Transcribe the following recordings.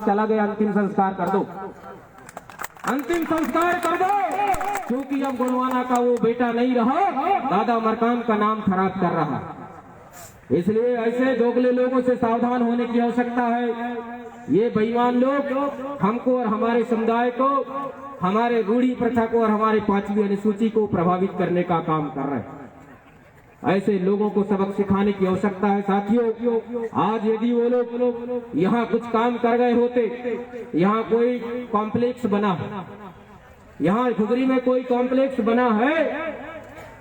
चला गया, अंतिम संस्कार कर दो, अंतिम संस्कार कर दो, क्योंकि अब गोंडवाना का वो बेटा नहीं रहा, दादा मरकाम का नाम खराब कर रहा। इसलिए ऐसे दोगले लोगों से सावधान होने की आवश्यकता है। ये बेईमान लोग हमको और हमारे समुदाय को, हमारे रूढ़ी प्रथा को और हमारे 5वीं अनुसूची को प्रभावित करने का काम कर रहे हैं। ऐसे लोगों को सबक सिखाने की आवश्यकता है। साथियों, आज यदि वो लोग यहाँ कुछ काम कर गए होते, यहाँ कोई कॉम्प्लेक्स बना है, यहाँ घुघरी में कोई कॉम्प्लेक्स बना है,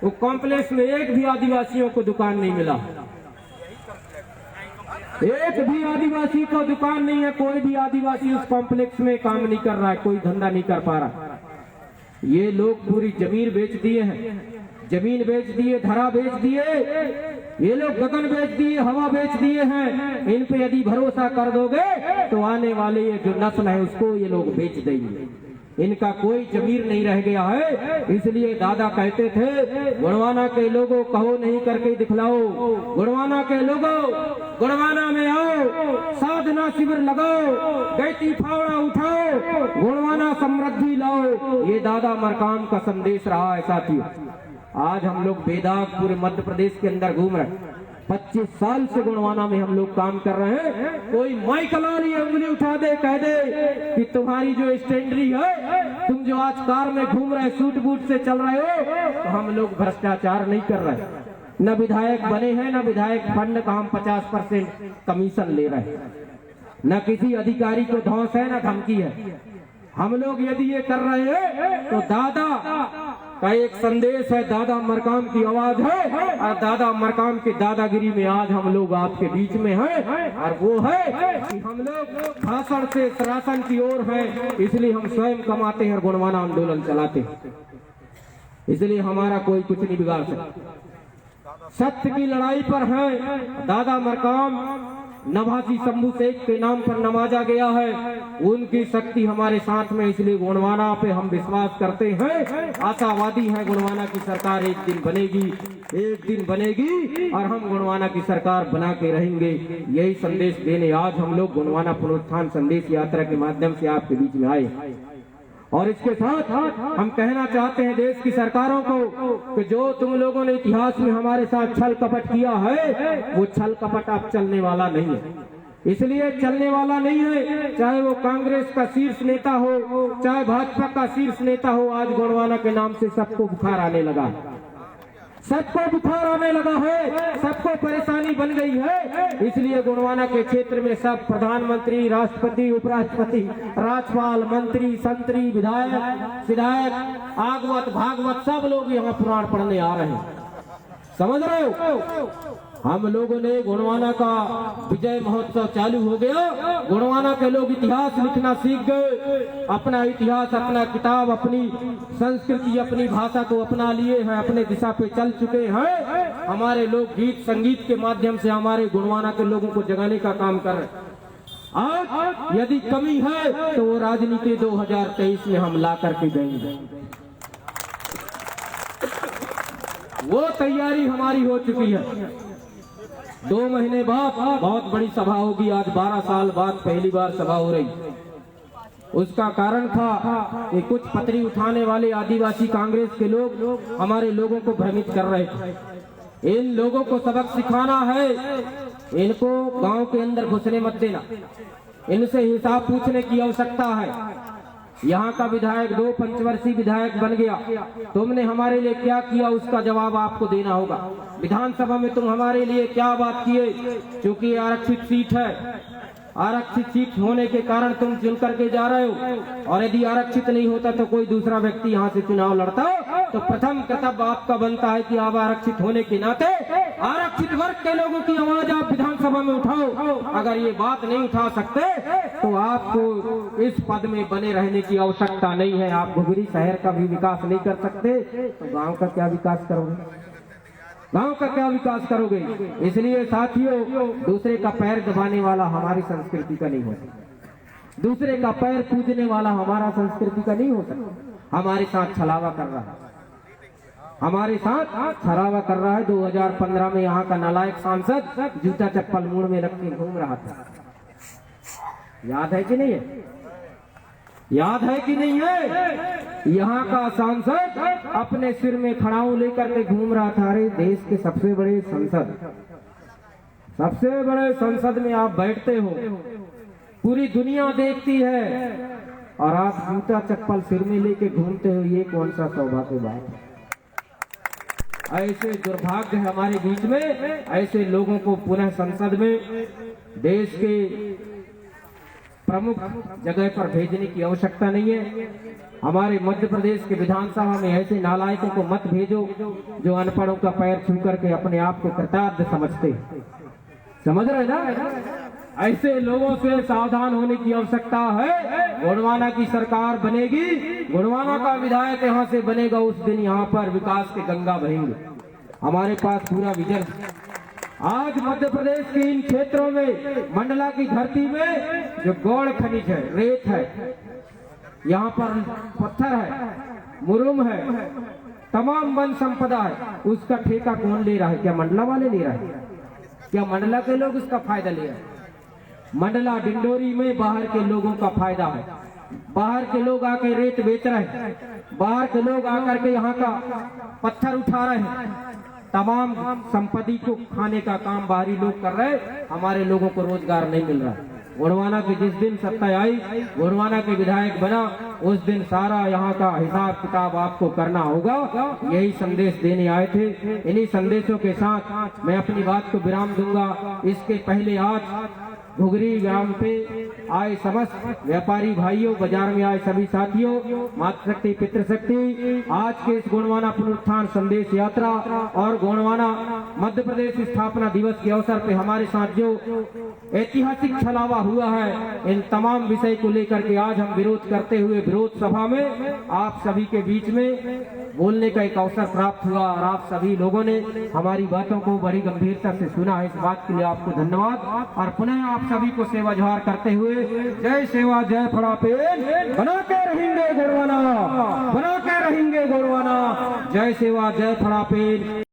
वो कॉम्प्लेक्स में एक भी आदिवासियों को दुकान नहीं मिला, एक भी आदिवासी को दुकान नहीं है, कोई भी आदिवासी उस कॉम्प्लेक्स में काम नहीं कर रहा है, कोई धंधा नहीं कर पा रहा। ये लोग पूरी जमीन बेच दिए हैं, जमीन बेच दिए, धरा बेच दिए, ये लोग गगन बेच दिए, हवा बेच दिए हैं। इन पे यदि भरोसा कर दोगे तो आने वाले ये जो नस्ल है उसको ये लोग बेच देंगे, इनका कोई जमीर नहीं रह गया है। इसलिए दादा कहते थे, गोंडवाना के लोगों कहो नहीं करके दिखलाओ, गोंडवाना के लोगों गोंडवाना में आओ, साधना शिविर लगाओ, गैती फावड़ा उठाओ, गोंडवाना समृद्धि लाओ। ये दादा मरकाम का संदेश रहा है। साथियों, आज हम लोग बेदाग पूरे मध्य प्रदेश के अंदर घूम रहे हैं, 25 साल से गोंडवाना में हम लोग काम कर रहे हैं। कोई माइकलारी उंगली उठा दे, कह दे कि तुम्हारी जो स्टैंडरी है, तुम जो आज कार में घूम रहे, सूट बूट से चल रहे हो, तो हम लोग भ्रष्टाचार नहीं कर रहे। न विधायक बने हैं, न विधायक फंड का हम 50% कमीशन ले रहे हैं, न किसी अधिकारी को धौंस है, न धमकी है। हम लोग यदि ये कर रहे हैं तो दादा का एक संदेश है, दादा मरकाम की आवाज है, और दादा मरकाम की दादागिरी में आज हम लोग आपके बीच में हैं। और वो है कि हम लोग भाषण से शासन की ओर हैं, इसलिए हम स्वयं कमाते हैं और गोंडवाना आंदोलन चलाते हैं। इसलिए हमारा कोई कुछ नहीं बिगाड़ सकता। सत्य की लड़ाई पर है। दादा मरकाम नवासी शंभू शेख के नाम पर नवाजा गया है, उनकी शक्ति हमारे साथ में, इसलिए गोंडवाना पे हम विश्वास करते हैं, आशावादी हैं। गोंडवाना की सरकार एक दिन बनेगी, एक दिन बनेगी, और हम गोंडवाना की सरकार बना के रहेंगे। यही संदेश देने आज हम लोग गोंडवाना पुनरुत्थान संदेश यात्रा के माध्यम से आपके बीच में आए। और इसके साथ हम कहना चाहते हैं देश की सरकारों को कि जो तुम लोगों ने इतिहास में हमारे साथ छल कपट किया है, वो छल कपट अब चलने वाला नहीं है। इसलिए चलने वाला नहीं है, चाहे वो कांग्रेस का शीर्ष नेता हो, चाहे भाजपा का शीर्ष नेता हो। आज गोंडवाना के नाम से सबको बुखार आने लगा, सबको बुखार आने लगा है, सबको परेशानी बन गई है। इसलिए गोंडवाना के क्षेत्र में सब प्रधानमंत्री, राष्ट्रपति, उपराष्ट्रपति, राज्यपाल, मंत्री, संतरी, विधायक, सिधायक, आगवत, भागवत, सब लोग यहाँ पुराण पढ़ने आ रहे हैं। समझ रहे हो? हम लोगों ने गोंडवाना का विजय महोत्सव चालू हो गया, गोंडवाना के लोग इतिहास लिखना सीख गए, अपना इतिहास, अपना किताब, अपनी संस्कृति, अपनी भाषा को अपना लिए हैं, अपने दिशा पे चल चुके हैं। हमारे लोग गीत संगीत के माध्यम से हमारे गोंडवाना के लोगों को जगाने का काम कर रहे हैं। आज यदि कमी है तो वो राजनीति 2023 में हम ला करके देंगे, वो तैयारी हमारी हो चुकी है। 2 महीने बाद बहुत बड़ी सभा होगी। आज 12 साल बाद पहली बार सभा हो रही। उसका कारण था कि कुछ पतरी उठाने वाले आदिवासी कांग्रेस के लोग हमारे लोगों को भ्रमित कर रहे थे। इन लोगों को सबक सिखाना है, इनको गांव के अंदर घुसने मत देना, इनसे हिसाब पूछने की आवश्यकता है। यहाँ का विधायक 2 पंचवर्षीय विधायक बन गया, तुमने हमारे लिए क्या किया, उसका जवाब आपको देना होगा। विधानसभा में तुम हमारे लिए क्या बात किए, क्योंकि आरक्षित सीट है, आरक्षित सीट होने के कारण तुम चुन करके जा रहे हो। और यदि आरक्षित नहीं होता तो कोई दूसरा व्यक्ति यहाँ से चुनाव लड़ता, तो प्रथम कर्तव्य आपका बनता है कि आप आरक्षित होने के नाते आरक्षित वर्ग के लोगों की आवाज आप विधानसभा में उठाओ। अगर ये बात नहीं उठा सकते तो आपको इस पद में बने रहने की आवश्यकता नहीं है। आप घुघरी शहर का भी विकास नहीं कर सकते तो गांव का क्या विकास करोगे, गांव का क्या विकास करोगे। इसलिए साथियों, दूसरे का पैर दबाने वाला हमारी संस्कृति का नहीं हो सकता, दूसरे का पैर पूजने वाला हमारा संस्कृति का नहीं हो सकता। हमारे साथ छलावा कर रहा है, हमारे साथ छलावा कर रहा है। 2015 में यहाँ का नालायक सांसद जूता चप्पल मुंह में रख के घूम रहा था। याद है कि नहीं है? याद है कि नहीं है? यहाँ का सांसद अपने सिर में खड़ाऊ लेकर के घूम रहा था। अरे देश के सबसे बड़े संसद में आप बैठते हो, पूरी दुनिया देखती है और आप जूता चप्पल सिर में लेके घूमते हो, ये कौन सा सौभाग्य की बात है? ऐसे दुर्भाग्य है हमारे बीच में। ऐसे लोगों को पुनः संसद में देश के प्रमुख जगह पर भेजने की आवश्यकता नहीं है। हमारे मध्य प्रदेश के विधानसभा में ऐसे नालायकों को मत भेजो जो अनपढ़ों का पैर छू करके अपने आप को कृतार्थ समझते। समझ रहे ना? ऐसे लोगों से सावधान होने की आवश्यकता है। गोंडवाना की सरकार बनेगी, गोंडवाना का विधायक यहाँ से बनेगा, उस दिन यहाँ पर विकास के गंगा बहेंगे। हमारे पास पूरा विजन। आज मध्य प्रदेश के इन क्षेत्रों में, मंडला की धरती में जो गौड़ खनिज है, रेत है, यहाँ पर पत्थर है, मुरुम है, तमाम वन संपदा है, उसका ठेका कौन ले रहा है? क्या मंडला वाले ले रहा है? क्या मंडला के लोग उसका फायदा ले रहे हैं? मंडला डिंडोरी में बाहर के लोगों का फायदा है। बाहर के लोग आके रेत बेच रहे हैं, बाहर के लोग आकर के यहाँ का पत्थर उठा रहे हैं, तमाम संपत्ति को खाने का काम बाहरी लोग कर रहे हैं। हमारे लोगों को रोजगार नहीं मिल रहा। गोंडवाना की जिस दिन सत्ता आई, गोंडवाना के विधायक बना, उस दिन सारा यहाँ का हिसाब किताब आपको करना होगा। यही संदेश देने आए थे। इन्हीं संदेशों के साथ मैं अपनी बात को विराम दूंगा। इसके पहले आज घुघरी ग्राम पे आए समस्त व्यापारी भाइयों, बाजार में आए सभी साथियों, मातृशक्ति पितृशक्ति, आज के इस गोंडवाना पुनरुत्थान संदेश यात्रा और गोंडवाना मध्य प्रदेश स्थापना दिवस के अवसर पे हमारे साथ जो ऐतिहासिक छलावा हुआ है, इन तमाम विषय को लेकर के आज हम विरोध करते हुए विरोध सभा में आप सभी के बीच में बोलने का एक अवसर प्राप्त हुआ और आप सभी लोगों ने हमारी बातों को बड़ी गंभीरता से सुना है। इस बात के लिए आपको धन्यवाद और पुनः आप सभी को सेवा जोहार करते हुए जय सेवा जय फड़ापेन। बना के रहेंगे गोंडवाना, बना के रहेंगे गोंडवाना। जय सेवा जय फड़ापेन।